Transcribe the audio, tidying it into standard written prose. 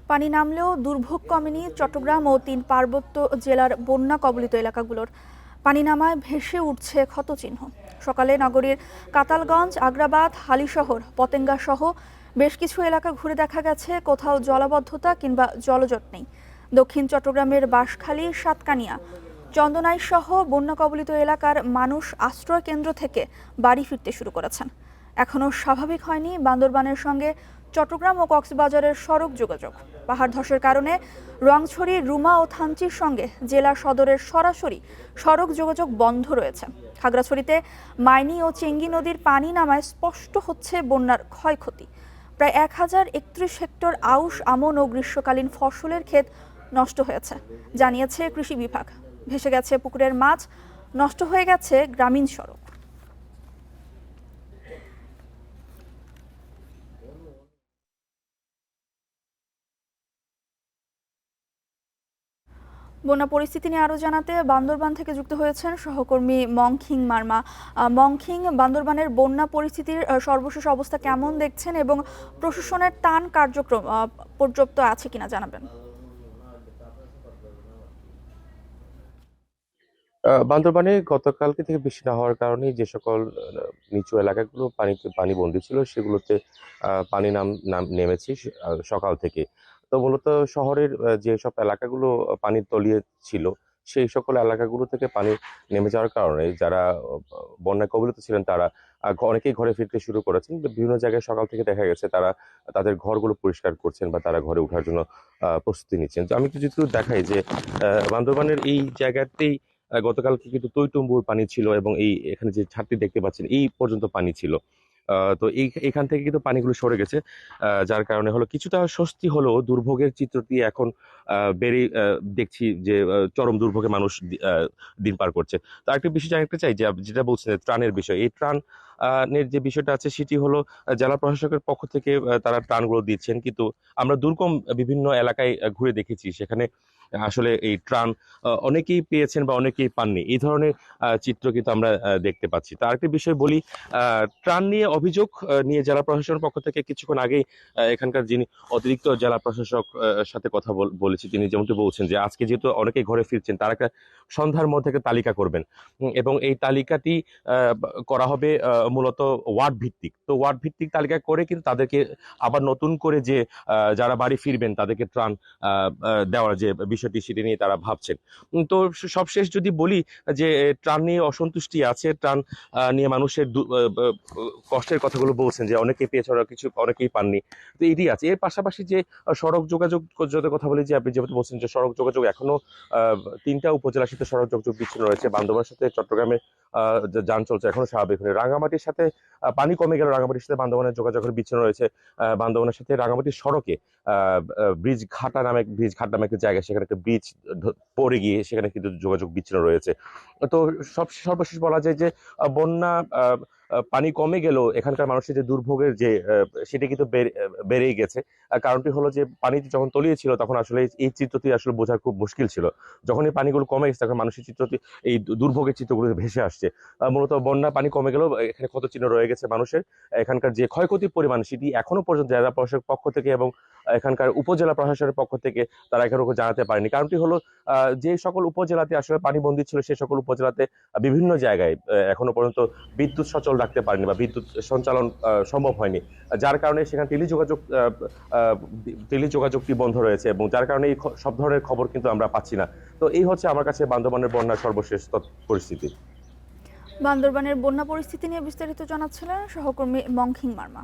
পানি নামলেও দুর্ভোগ কমেনি চট্টগ্রাম ও ৩ পার্বত্য জেলার বন্যা কবলিত এলাকাগুলোর। পানি নামায় ভেসে উঠছে ক্ষতচিহ্ন। সকালে নগরীর কাতালগঞ্জ, আগ্রাবাদ, হালিশহর, পতেঙ্গা সহ বেশ কিছু এলাকা ঘুরে দেখা গেছে কোথাও জলাবদ্ধতা কিংবা জলজট নেই। দক্ষিণ চট্টগ্রামের বাঁশখালী, সাতকানিয়া, চন্দনাইশ সহ বন্যা কবলিত এলাকার মানুষ আশ্রয় কেন্দ্র থেকে বাড়ি ফিরতে শুরু করেছেন। এখনও স্বাভাবিক হয়নি বান্দরবানের সঙ্গে চট্টগ্রাম ও কক্সবাজারের সড়ক যোগাযোগ। পাহাড় ধসের কারণে রোয়াংছড়ি, রুমা ও থানচির সঙ্গে জেলা সদরের সরাসরি সড়ক যোগাযোগ বন্ধ রয়েছে। খাগড়াছড়িতে মাইনি ও চেঙ্গি নদীর পানি নামায় স্পষ্ট হচ্ছে বন্যার ক্ষয়ক্ষতি। প্রায় 1031 হেক্টর আউশ, আমন ও গ্রীষ্মকালীন ফসলের ক্ষেত নষ্ট হয়েছে জানিয়েছে কৃষি বিভাগ। ভেসে গেছে পুকুরের মাছ, নষ্ট হয়ে গেছে গ্রামীণ সড়ক। বন্যা পরিস্থিতি নিয়ে আরো জানাতে বান্দরবান থেকে যুক্ত হয়েছেন সহকর্মী মংখিং মারমা। মংখিং, বান্দরবানের বন্যা পরিস্থিতির সর্বশেষ অবস্থা কেমন দেখছেন এবং প্রশাসনের ত্রাণ কার্যক্রম পর্যাপ্ত আছে কিনা জানাবেন। বান্দরবানে গতকালকে থেকে বৃষ্টি না হওয়ার কারণে যে সকল নিচু এলাকাগুলো পানিবন্দী ছিল সেগুলোতে পানি নেমেছে সকাল থেকে। তো মূলত শহরের যে সব এলাকাগুলো পানির তলিয়ে ছিল সেই সকল এলাকাগুলো থেকে পানি নেমে যাওয়ার কারণে যারা বন্যা কবলিত ছিলেন তারা অনেকেই ঘরে ফিরতে শুরু করেছেন। বিভিন্ন জায়গায় সকাল থেকে দেখা গেছে তারা তাদের ঘরগুলো পরিষ্কার করছেন বা তারা ঘরে ওঠার জন্য প্রস্তুতি নিচ্ছেন। তো আমি যদি দেখাই যে বান্দরবানের এই জায়গাতেই গতকালকে কিন্তু টইটুম্বুর পানি ছিল এবং এখানে যে ছাদটি দেখতে পাচ্ছেন এই পর্যন্ত পানি ছিল। তো এখান থেকে কিন্তু পানিগুলো সরে গেছে, যার কারণে হলো কিছুটা স্বস্তি হলো। দুর্ভোগের চিত্রটি এখন বেড়ে দেখছি যে চরম দুর্ভোগে মানুষ দিন পার করছে। তো আরেকটা বিষয় জানতে চাই যে যেটা বলছেন ত্রাণের বিষয়, এই ত্রাণ এর যে বিষয়টা আছে সেটি হলো জেলা প্রশাসকের পক্ষ থেকে তারা ত্রাণগুলো দিচ্ছেন, কিন্তু আমরা দুর্গম বিভিন্ন এলাকায় ঘুরে দেখেছি সেখানে আসলে এই ত্রাণ অনেকেই পেয়েছেন বা অনেকেই পাননি, এই ধরনের চিত্র কিন্তু আমরা দেখতে পাচ্ছি। তো আরেকটি বিষয় বলি, ত্রাণ নিয়ে অভিযোগ নিয়ে জেলা প্রশাসনের পক্ষ থেকে কিছুক্ষণ আগেই এখানকার যিনি অতিরিক্ত জেলা প্রশাসক সাথে কথা বলেছি, তিনি যেমনটি বলছেন যে আজকে যেহেতু অনেকেই ঘরে ফিরছেন তারা একটা সন্ধ্যার মধ্যে একটা তালিকা করবেন এবং এই তালিকাটি করা হবে মূলত ওয়ার্ড ভিত্তিক। তো ওয়ার্ড ভিত্তিক তালিকা করে কিন্তু তাদেরকে আবার নতুন করে যে যারা বাড়ি ফিরবেন তাদেরকে ত্রাণ দেওয়ার যে বিষয়টি সেটি নিয়ে তারা ভাবছেন। তো সবশেষ যদি বলি যে ত্রাণ নিয়ে অসন্তুষ্টি আছে, ত্রাণ নিয়ে মানুষের কষ্টের কথাগুলো বলছেন যে অনেকেই পেয়েছে ওরা কিছু অনেকেই পাননি। তো এটি আছে। এর পাশাপাশি যে সড়ক যোগাযোগ যদি কথা বলি, যে আপনি যেহেতু বলছেন যে সড়ক যোগাযোগ এখনো 3টা উপজেলার সাথে সড়ক যোগাযোগ বিচ্ছিন্ন রয়েছে। বান্দরবানের সাথে চট্টগ্রামে যান চলছে এখনো স্বাভাবিক হয়নি। রাঙামাটির সাথে পানি কমে গেল, রাঙামাটির সাথে বান্দরবানের যোগাযোগ বিচ্ছিন্ন রয়েছে। বান্দরবানের সাথে রাঙামাটির সড়কে ব্রিজ ঘাট নামে একটা জায়গা, সেখানে একটা ব্রিজ পড়ে গিয়ে সেখানে কিন্তু যোগাযোগ বিচ্ছিন্ন রয়েছে। তো সর্বশেষ বলা যায় যে বন্যা পানি কমে গেল এখানকার মানুষের যে দুর্ভোগের যে সেটা কিন্তু বেড়েই গেছে। কারণটি হলো যে পানি যখন তলিয়ে ছিল তখন আসলে এই চিত্রটি আসলে বোঝা খুব মুশকিল ছিল। যখন এই পানিগুলো কমে গেছে তখন মানুষের চিত্রটি এই দুর্ভোগের চিত্রগুলো ভেসে আসছে। মূলত বন্যা পানি কমে গেল, এখানে ক্ষত চিহ্ন রয়ে গেছে মানুষের। এখানকার যে ক্ষয়ক্ষতির পরিমাণ সেটি এখনো পর্যন্ত জেলা প্রশাসনের পক্ষ থেকে এবং এখানকার উপজেলা প্রশাসনের পক্ষ থেকে তারা এখনো জানাতে পারেনি। কারণটি হলো যে সকল উপজেলাতে আসলে পানিবন্দী ছিল সেই সকল উপজেলাতে বিভিন্ন জায়গায় এখনো পর্যন্ত বিদ্যুৎ সচল রাখতে পারেনি বা বিদ্যুৎ সঞ্চালন সম্ভব হয়নি, যার কারণে সেখানে টেলিযোগাযোগটি বন্ধ রয়েছে এবং যার কারণে এই সব ধরনের খবর কিন্তু আমরা পাচ্ছি না। তো এই হচ্ছে আমার কাছে বান্দরবানের বন্যার সর্বশেষ পরিস্থিতি। বান্দরবানের বন্যা পরিস্থিতি নিয়ে বিস্তারিত জানাচ্ছিলেন সহকর্মী মংখিং মারমা।